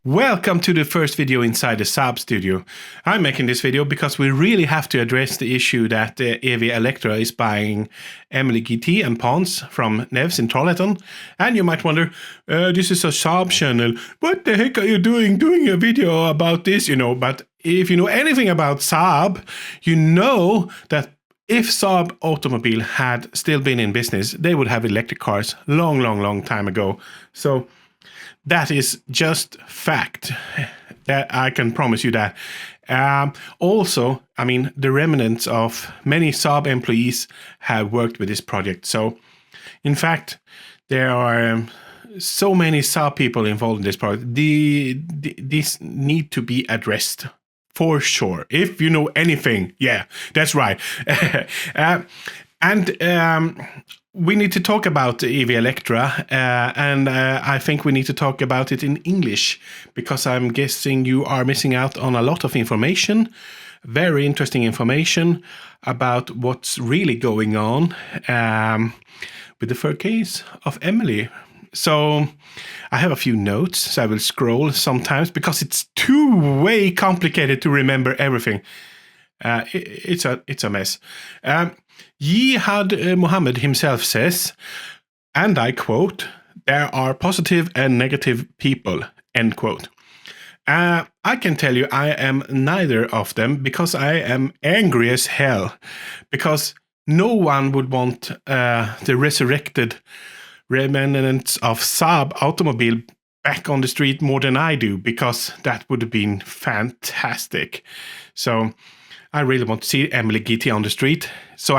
Welcome to the first video inside the Saab studio. I'm making this video because we really have to address the issue that EV Electra is buying Emily GT and Pons from NEVS in Trollhättan. And you might wonder, this is a Saab channel. What the heck are you doing a video about this? But if you know anything about Saab, you know that if Saab Automobile had still been in business, they would have electric cars long time ago. So that is just fact. That I can promise you that. Also, I mean, the remnants of many Saab employees have worked with this project. So, in fact, there are so many Saab people involved in this project. These need to be addressed for sure. If you know anything, yeah, that's right. We need to talk about EV Electra, and I think we need to talk about it in English, because I'm guessing you are missing out on a lot of information, very interesting information about what's really going on with the third case of Emily. So I have a few notes, so I will scroll sometimes because it's too way complicated to remember everything. It's a mess. Jihad Mohammed himself says, and I quote, "There are positive and negative people," end quote. I can tell you I am neither of them, because I am angry as hell, because no one would want the resurrected remnants of Saab Automobile back on the street more than I do, because that would have been fantastic. So I really want to see Emily GT on the street. So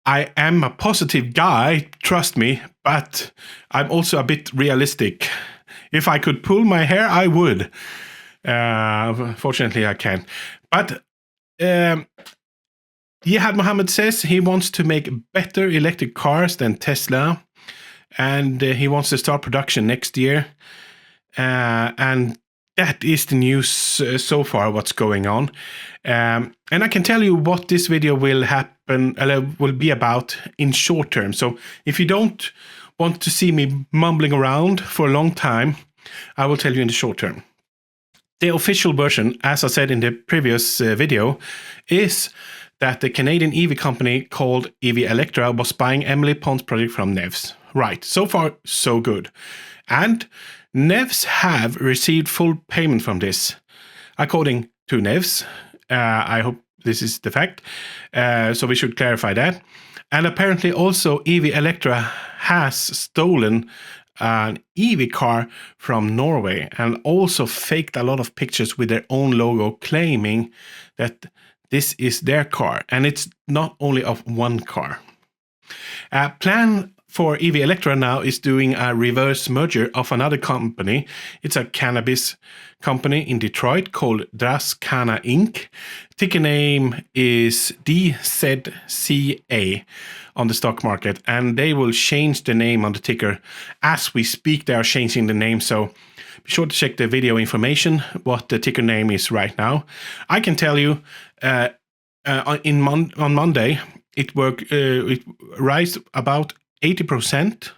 I am a positive guy, trust me, but I'm also a bit realistic. If I could pull my hair, I would. Fortunately, I can't. But Jihad Mohammed says he wants to make better electric cars than Tesla, and he wants to start production next year. And that is the news so far, what's going on. And I can tell you what this video will be about in short term. So if you don't want to see me mumbling around for a long time, I will tell you in the short term. The official version, as I said in the previous video, is that the Canadian EV company called EV Electra was buying Emily Pons' project from NEVS. Right, so far so good. And NEVS have received full payment from this, according to NEVS. I hope this is the fact, so we should clarify that. And apparently also EV Electra has stolen an EV car from Norway and also faked a lot of pictures with their own logo, claiming that this is their car, and it's not only of one car. Plan for EV Electra now is doing a reverse merger of another company. It's a cannabis company in Detroit called DRAZCANNA Inc. Ticker name is DZCA on the stock market, and they will change the name on the ticker as we speak. They are changing the name, so be sure to check the video information what the ticker name is right now. I can tell you on Monday it rise about 80%.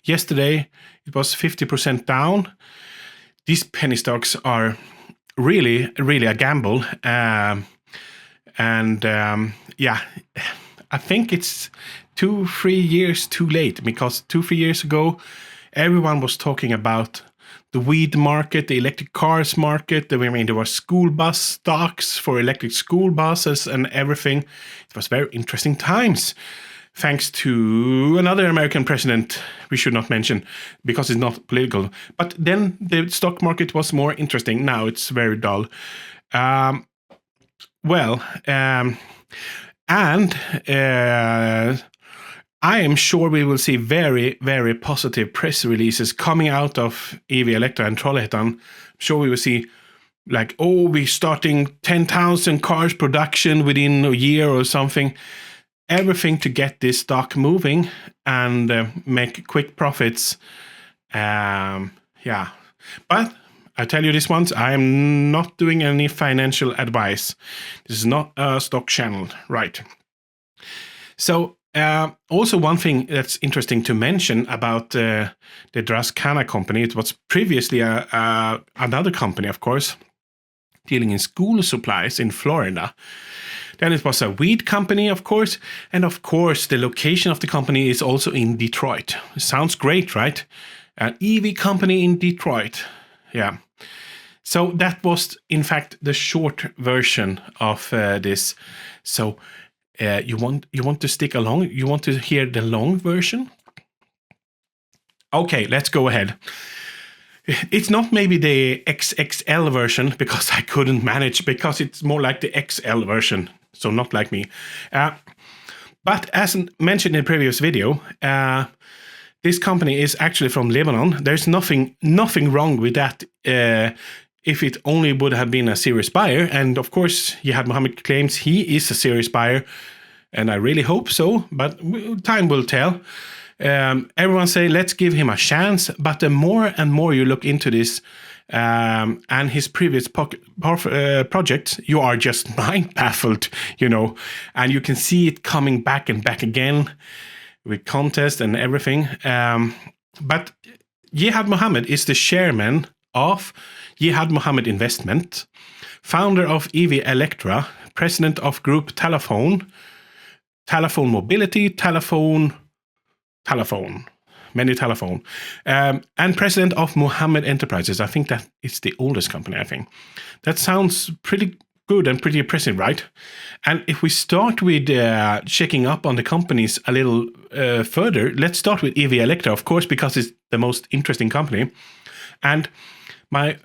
Yesterday it was 50% down. These penny stocks are really a gamble, yeah, I think it's 2-3 years too late, because 2-3 years ago everyone was talking about the weed market, the electric cars market. There were school bus stocks for electric school buses and everything. It was very interesting times, thanks to another American president we should not mention because it's not political. But then the stock market was more interesting. Now it's very dull. I am sure we will see very positive press releases coming out of EV Electra and Trollhättan. I'm sure we will see, like, oh, we're starting 10,000 cars production within a year or something. Everything to get this stock moving and make quick profits. Yeah, but I tell you this once, I am not doing any financial advice. This is not a stock channel, right? So Also, one thing that's interesting to mention about the DRAZCANNA company, it was previously another company, of course, dealing in school supplies in Florida. Then it was a weed company, of course, and of course the location of the company is also in Detroit. Sounds great, right? An EV company in Detroit. Yeah. So that was, in fact, the short version of this. So you want to stick along? You want to hear the long version? Okay, let's go ahead. It's not maybe the XXL version, because I couldn't manage, because it's more like the XL version, so not like me. But as mentioned in the previous video, this company is actually from Lebanon. There's nothing wrong with that if it only would have been a serious buyer. And of course, Jihad Mohammed claims he is a serious buyer, and I really hope so, but time will tell. Everyone say, let's give him a chance, but the more and more you look into this and his previous projects, you are just mind baffled, and you can see it coming back and back again with contests and everything. But Jihad Mohammed is the chairman of Jihad Mohammed Investment, founder of EV Electra, president of Group Telephone Mobility, many telephone, and president of Mohammed Enterprises. I think that is the oldest company, I think. That sounds pretty good and pretty impressive, right? And if we start with checking up on the companies a little further, let's start with EV Electra, of course, because it's the most interesting company. And my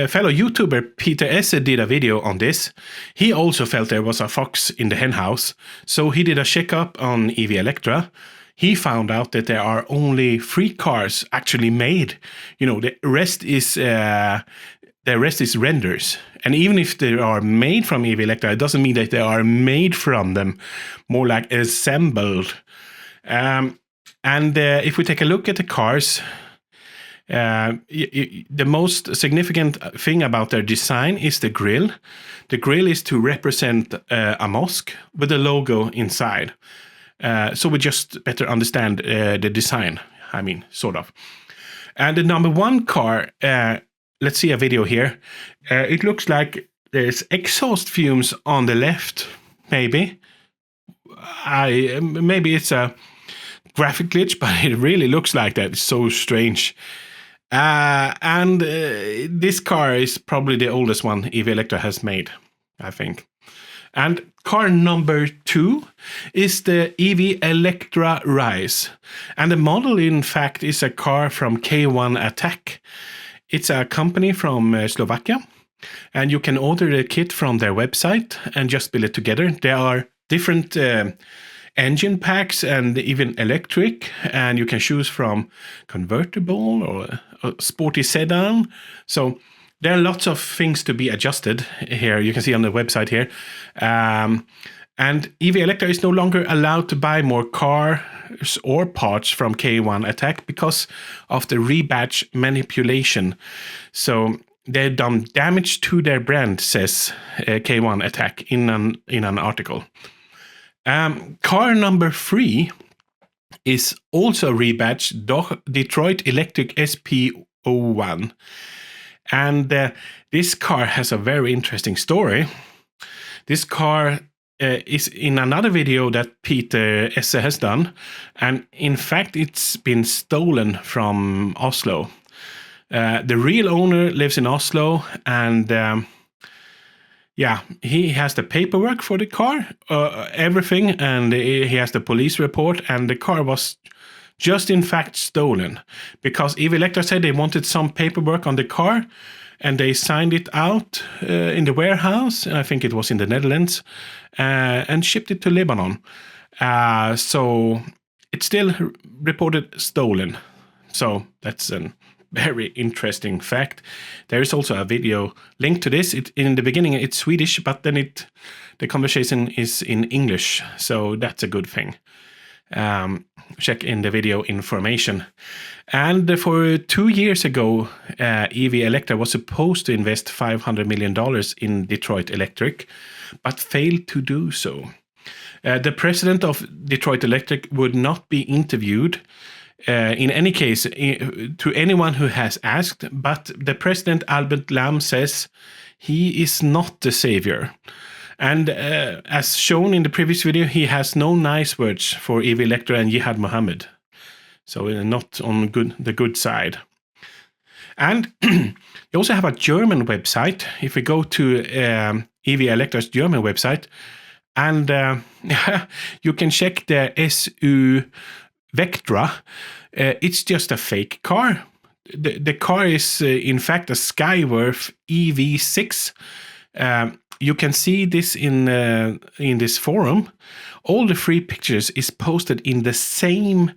fellow YouTuber Peter Esse did a video on this. He also felt there was a fox in the henhouse, so he did a checkup on EV Electra. He found out that there are only 3 cars actually made. The rest is renders. And even if they are made from EV Electra, it doesn't mean that they are made from them, more like assembled. And if we take a look at the cars, the most significant thing about their design is the grille. The grille is to represent a mosque with a logo inside. So we just better understand the design, sort of. And the number 1 car, let's see a video here. It looks like there's exhaust fumes on the left, maybe. Maybe it's a graphic glitch, but it really looks like that. It's so strange. And this car is probably the oldest one EV Electra has made, I think. And car number 2 is the EV Electra Rise. And the model, in fact, is a car from K1 Attack. It's a company from Slovakia. And you can order the kit from their website and just build it together. There are different engine packs and even electric. And you can choose from convertible or a sporty sedan. So there are lots of things to be adjusted here. You can see on the website here. And EV Electra is no longer allowed to buy more cars or parts from K1 Attack because of the rebadge manipulation. So they've done damage to their brand, says K1 Attack in an article. Car number 3 is also rebadged Detroit Electric SP01. And this car has a very interesting story. This car is in another video that Peter Esse has done. And in fact, it's been stolen from Oslo. The real owner lives in Oslo, and he has the paperwork for the car, everything, and he has the police report, and the car was just in fact stolen because EV Electra said they wanted some paperwork on the car, and they signed it out in the warehouse, and I think it was in the Netherlands, and shipped it to Lebanon. So it's still reported stolen. So that's a very interesting fact. There is also a video linked to this. In the beginning it's Swedish, but then the conversation is in English, so that's a good thing. Check in the video information. And for 2 years ago, EV Electra was supposed to invest $500 million in Detroit Electric, but failed to do so. The president of Detroit Electric would not be interviewed in any case to anyone who has asked, but the president, Albert Lamb, says he is not the savior. And as shown in the previous video, he has no nice words for EV Electra and Jihad Mohammed. So not on the good side. And you also have a German website. If we go to EV Electra's German website, and you can check the SU Vectra. It's just a fake car. The car is in fact a Skywell EV6. You can see this in this forum. All the free pictures is posted in the same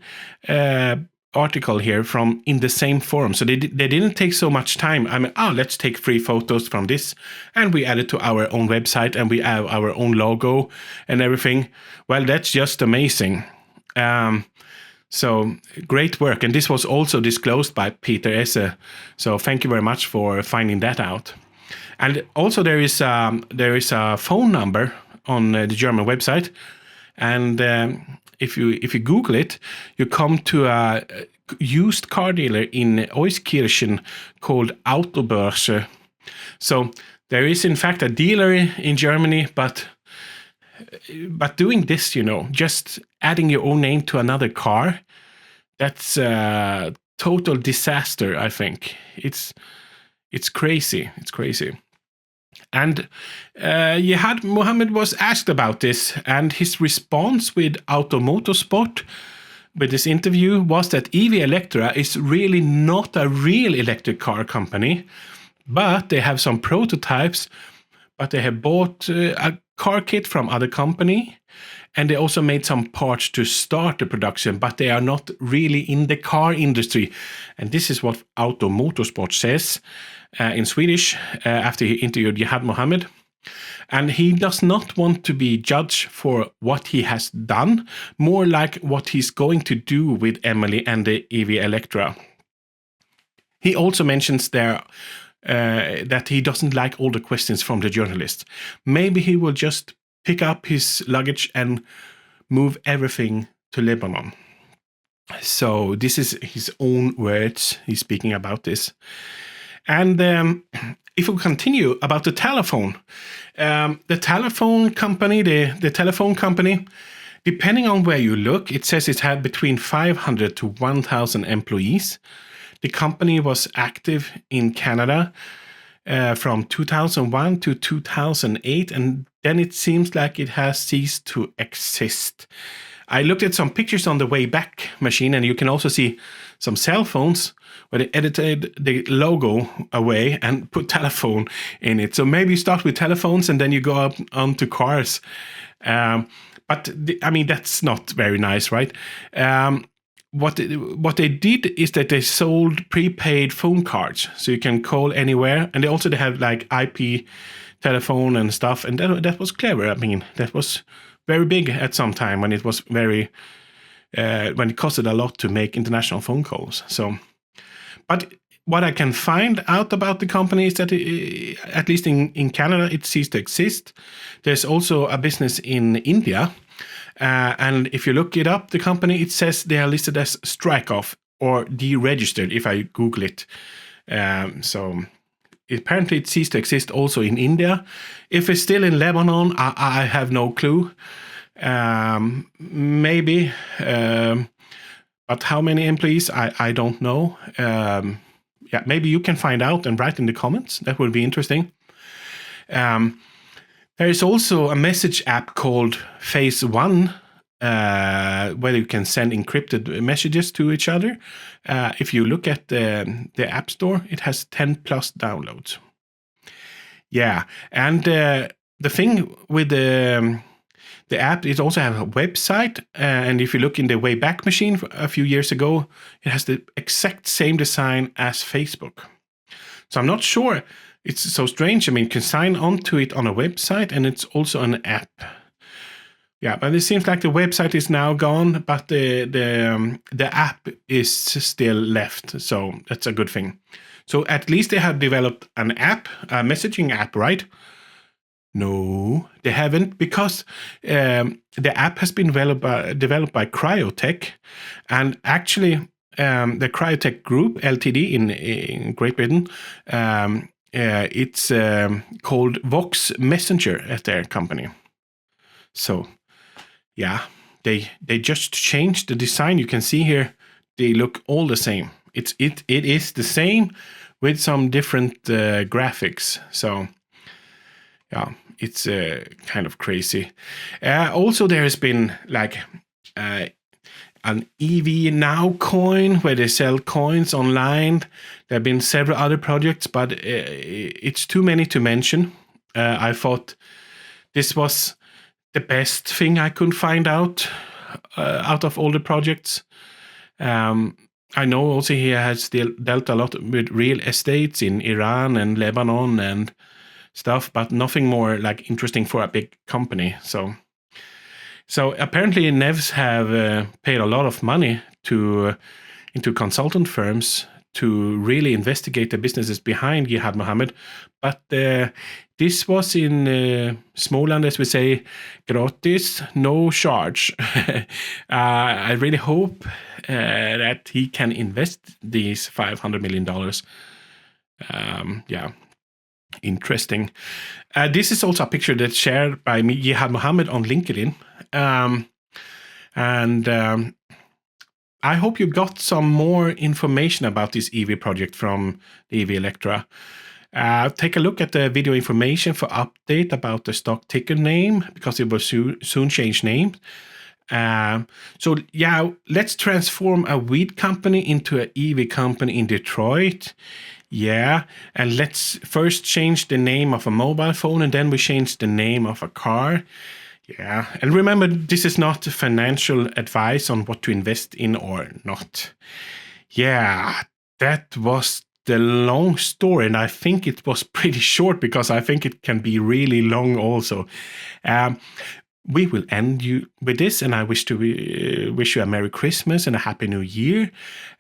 article here in the same forum. So they didn't take so much time. I mean, let's take free photos from this, and we add it to our own website, and we have our own logo and everything. Well, that's just amazing. So great work, and this was also disclosed by Peter Esse. So thank you very much for finding that out. And also there is a phone number on the German website, and if you Google it, you come to a used car dealer in Euskirchen called Autobörse. So there is in fact a dealer in Germany, but doing this, just adding your own name to another car, that's a total disaster. I think it's crazy. It's crazy. And Jihad Mohammed was asked about this, and his response with Automotorsport with this interview was that EV Electra is really not a real electric car company, but they have some prototypes, but they have bought a car kit from other company, and they also made some parts to start the production, but they are not really in the car industry. And this is what Automotorsport says in Swedish after he interviewed Jihad Mohammed. And he does not want to be judged for what he has done, more like what he's going to do with Emily and the EV Electra. He also mentions there that he doesn't like all the questions from the journalists. Maybe he will just pick up his luggage and move everything to Lebanon. So this is his own words. He's speaking about this. And if we continue about the telephone company, the telephone company, depending on where you look, it says it had between 500 to 1,000 employees. The company was active in Canada from 2001 to 2008, and then it seems like it has ceased to exist. I looked at some pictures on the Wayback Machine, and you can also see some cell phones where they edited the logo away and put telephone in it. So maybe you start with telephones and then you go up onto cars. But that's not very nice, right? What they did is that they sold prepaid phone cards, so you can call anywhere, and they have like IP telephone and stuff, and that was clever. I mean, that was very big at some time when it was when it costed a lot to make international phone calls. So, but what I can find out about the company is that at least in Canada, it ceased to exist. There's also a business in India. And if you look it up, the company, it says they are listed as strike-off or deregistered if I Google it. So apparently it ceased to exist also in India. If it's still in Lebanon, I have no clue. Maybe. But how many employees, I don't know. Maybe you can find out and write in the comments. That would be interesting. There is also a message app called Phase 1, where you can send encrypted messages to each other. If you look at the App Store, it has 10 plus downloads. Yeah, and the thing with the app, it also has a website, and if you look in the Wayback Machine a few years ago, it has the exact same design as Facebook. So I'm not sure. It's so strange. I mean, you can sign on to it on a website, and it's also an app. Yeah, but it seems like the website is now gone, but the app is still left. So that's a good thing. So at least they have developed an app, a messaging app, right? No, they haven't, because the app has been developed by Cryotech, and actually the Cryotech Group Ltd in Great Britain, it's called Vox Messenger at their company. So yeah, they just changed the design. You can see here they look all the same. It is the same with some different graphics. So yeah, it's kind of crazy. Also, there has been like an EV Now coin where they sell coins online. There have been several other projects, but it's too many to mention. I thought this was the best thing I could find out of all the projects. I know also he has dealt a lot with real estates in Iran and Lebanon and stuff, but nothing more like interesting for a big company. So apparently NEVS have paid a lot of money into consultant firms to really investigate the businesses behind Jihad Mohammed. But this was in Småland, as we say, gratis, no charge. I really hope that he can invest these $500 million. Yeah, interesting. This is also a picture that's shared by me, Jihad Mohammed, on LinkedIn. I hope you got some more information about this EV project from the EV Electra. Take a look at the video information for update about the stock ticker name, because it will soon change name. So yeah, let's transform a weed company into an EV company in Detroit. Yeah, and let's first change the name of a mobile phone, and then we change the name of a car. Yeah, and remember, this is not financial advice on what to invest in or not. Yeah, that was the long story, and I think it was pretty short because I think it can be really long also. We will end you with this, and I wish you a Merry Christmas and a Happy New Year.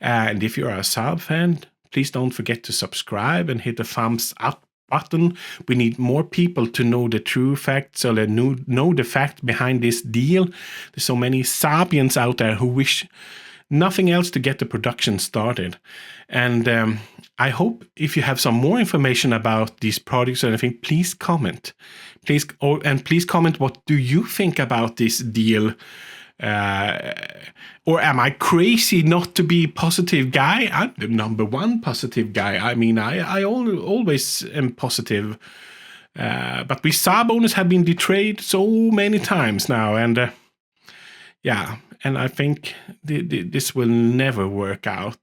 And if you're a Saab fan, please don't forget to subscribe and hit the thumbs up button. We need more people to know the true facts, or know the fact behind this deal. There's so many Saabians out there who wish nothing else to get the production started. And I hope if you have some more information about these products or anything, please comment. Please comment, what do you think about this deal? Or am I crazy not to be a positive guy? I'm the number one positive guy. I mean, I always am positive. But we Saab owners have been betrayed so many times now. And yeah, and I think this will never work out.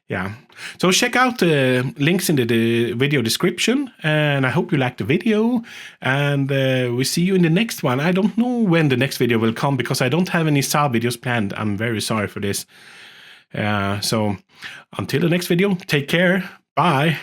Yeah, so check out the links in the video description, and I hope you liked the video, and we see you in the next one. I don't know when the next video will come because I don't have any Saab videos planned. I'm very sorry for this. So until the next video, take care. Bye.